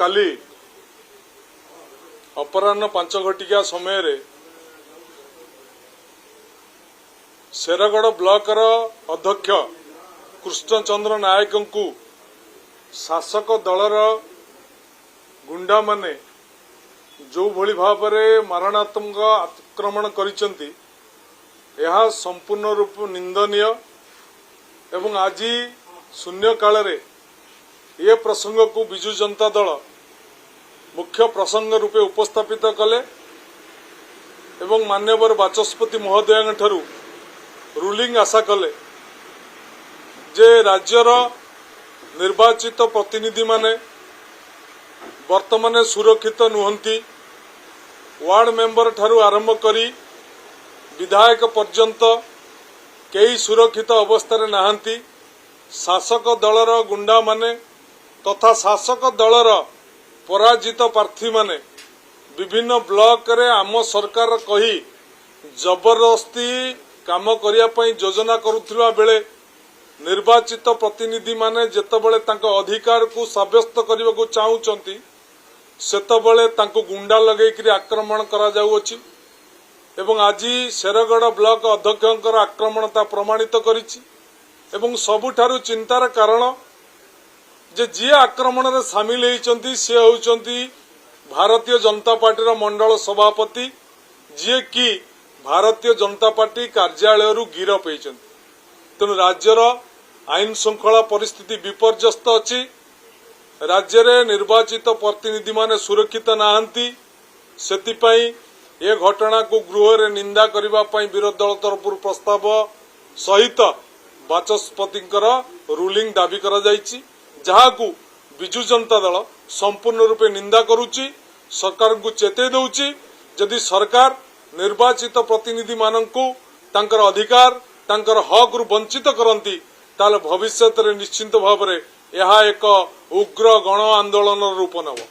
काली अपराह्न 5 घटिका समय शेरगढ़ ब्लॉक अध्यक्ष कृष्णचंद्र नायक को शासक दलर गुंडा माने जो भली भाव में मारणात्मक आक्रमण करिसेंती यह संपूर्ण रूप निंदनीय एवं आज शून्य काल रे ये प्रसंग को बिजु जनता दल मुख्य प्रसंग रूपे उपस्थापित कले एवं मान्यवर बाचस्पति महोदय ठारू रूलिंग आशा कले जे राज्यर निर्वाचित प्रतिनिधि माने वर्तमान सुरक्षित नुहंती वार्ड मेंबर ठारू आरंभ करी विधायक पर्यंत कई सुरक्षित अवस्था नहांती शासक दलर गुंडा माने तथा शासक दलर पराजित प्रार्थी माने विभिन्न ब्लॉक रे आम सरकार कही जबरदस्ती काम करिया पई योजना करुथिला बेले निर्वाचित प्रतिनिधि माने जेतेबेले तांको अधिकार को साब्यस्त करने को चाहूचंती सेतेबेले तांको गुंडा लगेकरी आक्रमण करा जाउअछि एवं आज शेरगढ़ ब्लॉक अध्यक्षकर आक्रमणता प्रमाणित करिछि एवं सबुठारु चिंतार कारण जे जी आक्रमण रे शामिल होइचंती से होउचंती भारतीय जनता पार्टी रो मंडल सभापति जे कि भारतीय जनता पार्टी कार्यालय रु गिरफ होइचंती तेणु राज्यर आईन श्रृंखला परिस्थिति विपर्यस्त अछि राज्य रे निर्वाचित प्रतिनिधि माने सुरक्षित नाहंती सेतिपई ए घटना को गृह रे निंदा करिबा पई विरोधी दल तरफ प्रस्ताव सहित बाचस्पति रूलिंग दाबी करा जायछि जहाकू बिजु जनता दल संपूर्ण रूपे निंदा करुछि सरकार को चेते दउछि यदि सरकार निर्वाचित प्रतिनिधि माननकू तांकर अधिकार तांकर हक रु वंचित करंती ताले भविष्य रे निश्चिंत भाव में यह एक उग्र गण आंदोलन रूप नेब।